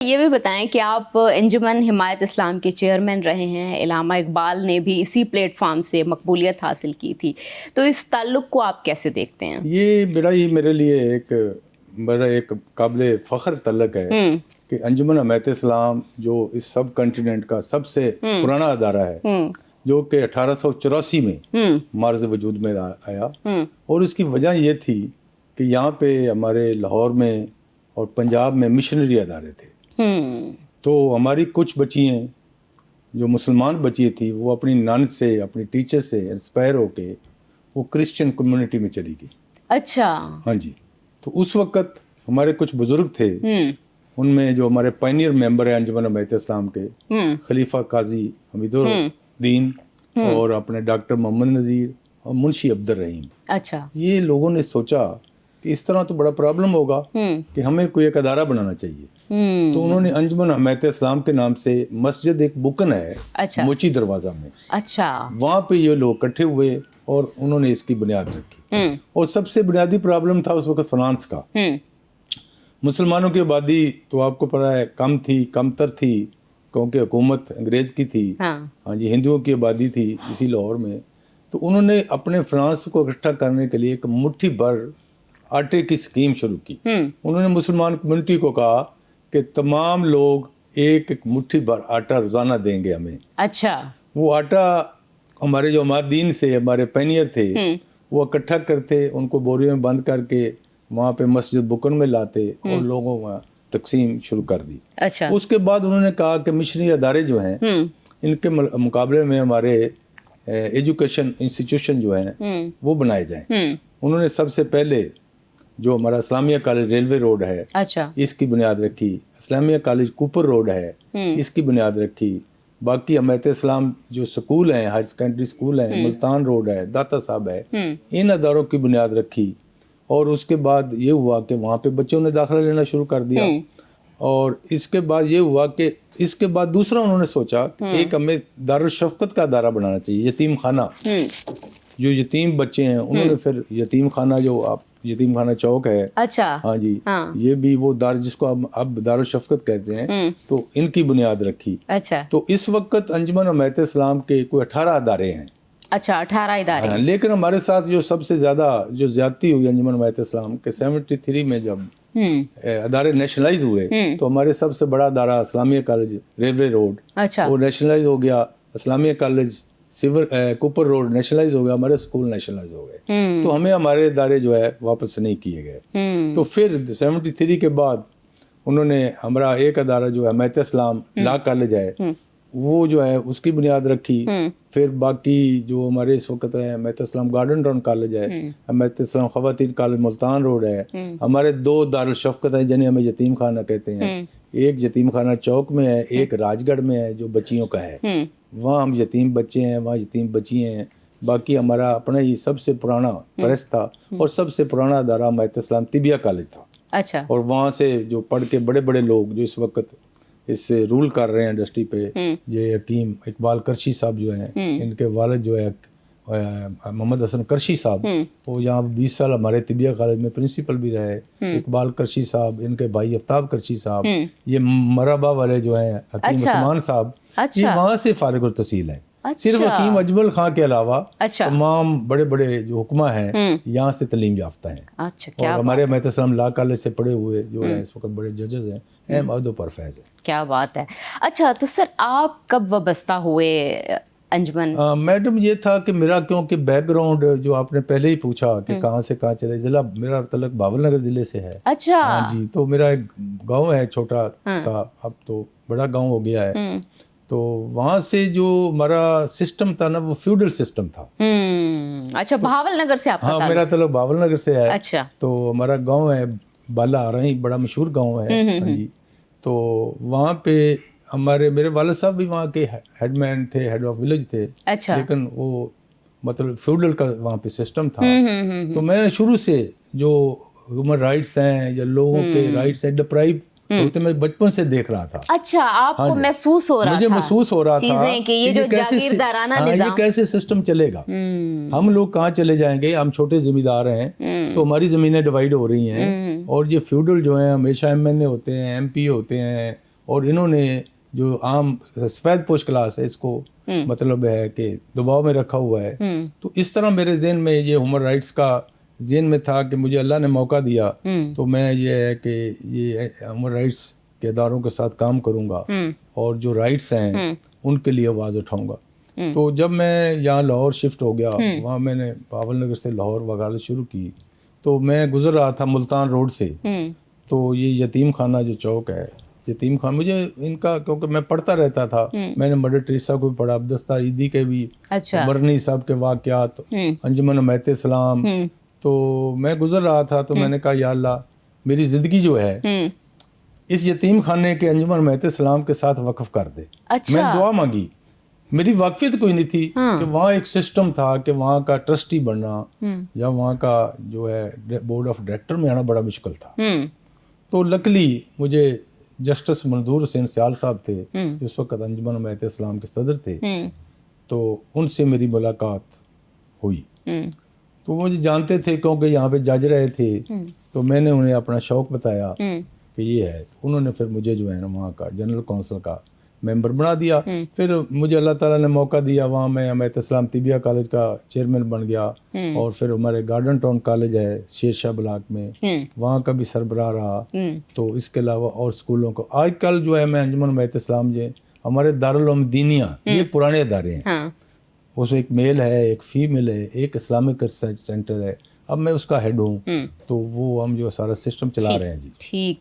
ये भी बताएं कि आप अंजुमन हिमायत इस्लाम के चेयरमैन रहे हैं। इलामा इकबाल ने भी इसी प्लेटफॉर्म से मकबूलियत हासिल की थी, तो इस ताल्लुक को आप कैसे देखते हैं? ये बड़ा ही मेरे लिए एक काबिल फ़ख्र तल्लक है कि अंजुमन हिमायत इस्लाम जो इस सब कॉन्टिनेंट का सबसे पुराना अदारा है, जो कि 1884 में मार्ज़ वजूद में आया। और उसकी वजह ये थी कि यहाँ पे हमारे लाहौर में और पंजाब में मिशनरी अदारे थे। तो हमारी कुछ बच्चियाँ जो मुसलमान बच्चियाँ थी, वो अपनी नन से, अपनी टीचर से इंस्पायर होके वो क्रिश्चियन कम्युनिटी में चली गई। अच्छा। हाँ जी। तो उस वक़्त हमारे कुछ बुजुर्ग थे, उनमें जो हमारे पायनियर मेंबर हैं अंजुमन हिमायत इस्लाम के, खलीफा काजी हमीदुद्दीन और अपने डॉक्टर मोहम्मद नज़ीर और मुंशी अब्दुल रहीम। अच्छा। ये लोगों ने सोचा कि इस तरह तो बड़ा प्रॉब्लम होगा कि हमें कोई एक अदारा बनाना चाहिए। तो उन्होंने अंजुमन हिमायत इस्लाम के नाम से मस्जिद एक बुकन है, अच्छा, मोची दरवाज़ा में, अच्छा, वहाँ पे ये लोग इकट्ठे हुए और उन्होंने इसकी बुनियाद रखी। और सबसे बुनियादी प्रॉब्लम था उस वक्त फाइनेंस का। मुसलमानों की आबादी तो आपको पता है कमतर थी, क्योंकि हुकूमत अंग्रेज़ की थी। हाँ जी, हिंदुओं की आबादी थी इसी लाहौर में। तो उन्होंने अपने फाइनेंस को इकट्ठा करने के लिए एक मुट्ठी भर आटे की स्कीम शुरू की। उन्होंने मुसलमान कम्युनिटी को कहा कि तमाम लोग एक एक मुट्ठी भर आटा रोज़ाना देंगे हमें। अच्छा। वो आटा हमारे जो हमादीन से हमारे पैनियर थे, वो इकट्ठा करते, उनको बोरियों में बंद करके वहाँ पे मस्जिद बुकन में लाते और लोगों को तकसीम शुरू कर दी। अच्छा। उसके बाद उन्होंने कहा कि मिशनरी अदारे जो हैं, इनके मुकाबले में हमारे एजुकेशन इंस्टीट्यूशन जो हैं वो बनाए जाएं। उन्होंने सबसे पहले जो हमारा इस्लामिया कॉलेज रेलवे रोड है, अच्छा, इसकी बुनियाद रखी। इस्लामिया कॉलेज कूपर रोड है, इसकी बुनियाद रखी। बाकी हिमायत इस्लाम जो स्कूल हैं, हायर सेकेंडरी स्कूल हैं, मुल्तान रोड है, दाता साहब है, इन अदारों की बुनियाद रखी। और उसके बाद ये हुआ कि वहाँ पे बच्चों ने दाखिला लेना शुरू कर दिया। और इसके बाद ये हुआ कि इसके बाद दूसरा उन्होंने सोचा कि एक हमें दारुल शफ़क़त का अदारा बनाना चाहिए, यतीम खाना। जो यतीम बच्चे हैं, उन्होंने फिर यतीम खाना, जो आप यतीम खाना चौक है, अच्छा, हाँ जी, हाँ। ये भी वो जिसको अब दारुल शफ़क़त कहते हैं, तो इनकी बुनियाद रखी। अच्छा। तो इस वक्त अंजुमन हिमायत इस्लाम के कोई 18 अदारे हैं। अच्छा, 18 इदारे। हाँ, लेकिन हमारे साथ जो सबसे ज़्यादा जो ज़्यादती हुई अंजुमन हिमायत इस्लाम के 73 में जब अदारे नेशनलाइज हुए, तो हमारे सबसे बड़ा अदारा इस्लामिया कॉलेज रेलवे रोड, अच्छा, वो नेशनलाइज हो गया। Islamia college civil Cooper road nationalise हो गया, हमारे स्कूल नेशनलाइज हो गए। तो हमें हमारे इदारे जो है वापस नहीं किए गए। तो फिर 73 के बाद उन्होंने हमारा एक अदारा जो है हिमायत इस्लाम लॉ कॉलेज है, वो जो है उसकी बुनियाद रखी। फिर बाकी जो हमारे इस वक्त है हिमायत इस्लाम गार्डन टाउन कॉलेज है, हिमायत इस्लाम ख़वातीन कॉलेज मुल्तान रोड है। हमारे 2 दारुल शफ़क़त है जिन्हें हमें यतीम खाना कहते हैं। एक यतीम खाना चौक में है, एक राजगढ़ में है जो बच्चियों का है। वहाँ हम यतीम बच्चे हैं, वहाँ यतीम बच्चियाँ हैं। बाकी हमारा अपना ही सबसे पुराना प्रेस था और सबसे पुराना अदारा हिमायत इस्लाम तिबिया कॉलेज था। अच्छा। और वहाँ से जो पढ़ के बड़े बड़े लोग जो इस वक्त इससे रूल कर रहे हैं इंडस्ट्री पे, ये हकीम इकबाल करशी साहब जो हैं, इनके वालिद जो है मोहम्मद हसन करशी साहब, वो यहाँ 20 साल हमारे तिबिया कॉलेज में प्रिंसिपल भी रहे। इकबाल करशी साहब, इनके भाई आफ्ताब करशी साहब, ये मराबा वाले जो हैं हकीम उस्मान साहब, ये वहाँ से फारिग और तहसील है। सिर्फ हकीम अजमल खां के अलावा तमाम बड़े बड़े जो हुक्मा हैं यहाँ से तलीम याफ्ता हैं। अच्छा, क्या और हमारे हिमायत इस्लाम लॉ कॉलेज से पढ़े हुए जो हैं इस वक्त बड़े जजेस हैं, अहम अहद परफैज़ है। क्या बात है। अच्छा, तो सर आप कब वाबस्ता हुए अंजुमन? मैडम, ये था कि मेरा क्योंकि बैकग्राउंड जो आपने पहले ही पूछा कि कहाँ से कहाँ चले, ज़िला मेरा तलक भावल नगर ज़िले से है। अच्छा। हाँ जी, तो मेरा एक गांव है छोटा सा, अब तो बड़ा गांव हो गया है। तो वहाँ से जो हमारा सिस्टम था ना, वो फ्यूडल सिस्टम था। अच्छा, तो, भावल नगर से आपका? हाँ, मेरा तलक भावल नगर से है। अच्छा। तो हमारा गाँव है बाला आ रही, बड़ा मशहूर गाँव है। हाँ जी। तो वहाँ पे मेरे वालिद साहब भी वहाँ के हेडमैन थे, हेड ऑफ विलेज थे। अच्छा। लेकिन वो मतलब फ्यूडल का वहाँ पे सिस्टम था। तो मैंने शुरू से जो ह्यूमन राइट्स हैं या लोगों के राइट्स हैं डिप्राइव होते मैं बचपन से देख रहा था। अच्छा, आपको महसूस हो रहा था? मुझे महसूस हो रहा था कि ये जो जागीरदाराना निज़ाम, ये कैसे सिस्टम चलेगा। हम लोग कहाँ चले जाएंगे, हम छोटे जिम्मेदार हैं, तो हमारी ज़मीनें डिवाइड हो रही हैं। और ये फ्यूडल जो हैं हमेशा MNA होते हैं, MP होते हैं, और इन्होंने जो आम सफ़ेद पोश क्लास है इसको मतलब है कि दबाव में रखा हुआ है। तो इस तरह मेरे जहन में ये ह्यूमन राइट्स का जहन में था कि मुझे अल्लाह ने मौका दिया तो मैं ये है कि ये ह्यूमन राइट्स के इदारों के साथ काम करूँगा और जो राइट्स हैं उनके लिए आवाज़ उठाऊँगा। तो जब मैं यहाँ लाहौर शिफ्ट हो गया, वहाँ मैंने पावल नगर से लाहौर वकालत शुरू की, तो मैं गुजर रहा था मुल्तान रोड से, तो ये यतीम खाना जो चौक है, यतीम खाना, मुझे इनका क्योंकि मैं पढ़ता रहता था, मैंने मदर टेरेसा को भी पढ़ा, अब्दस्ता ईदी के भी, अच्छा। बरनी साहब के वाक़यात, अंजुमन हिमायत इस्लाम, तो मैं गुजर रहा था तो मैंने कहा या अल्लाह मेरी ज़िंदगी जो है इस यतीम खाने के अंजुमन हिमायत इस्लाम के साथ वक्फ कर दे। अच्छा। मैंने दुआ मांगी, मेरी वाकफियत कोई नहीं थी कि वहाँ एक सिस्टम था कि वहाँ का ट्रस्टी बनना या वहाँ का जो है बोर्ड ऑफ डायरेक्टर में आना बड़ा मुश्किल था। तो लकली मुझे जस्टिस मंजूर हुसैन सियाल साहब थे जिस वक्त अंजुमन हिमायत इस्लाम के सदर थे, तो उनसे मेरी मुलाकात हुई। तो मुझे जानते थे क्योंकि यहाँ पे जज रहे थे, तो मैंने उन्हें अपना शौक़ बताया कि ये है, तो उन्होंने फिर मुझे जो है ना वहाँ का जनरल काउंसिल का मेंबर बना दिया। फिर मुझे अल्लाह ताला ने मौका दिया, वहाँ मैं हिमायत इस्लाम तिबिया कॉलेज का चेयरमैन बन गया और फिर हमारे गार्डन टाउन कॉलेज है शेरशाह ब्लॉक में, वहाँ का भी सरबराह रहा। तो इसके अलावा और स्कूलों को आजकल जो है मैं अंजुमन हिमायत इस्लाम जो हमारे दारुल उलूम दीनिया, ये पुराने अदारे हैं, उसमें एक मेल है, एक फीमेल है, एक इस्लामिक रिसर्च सेंटर है, अब मैं उसका हेड हूँ। तो वो हम जो सारा सिस्टम चला रहे हैं जी। ठीक।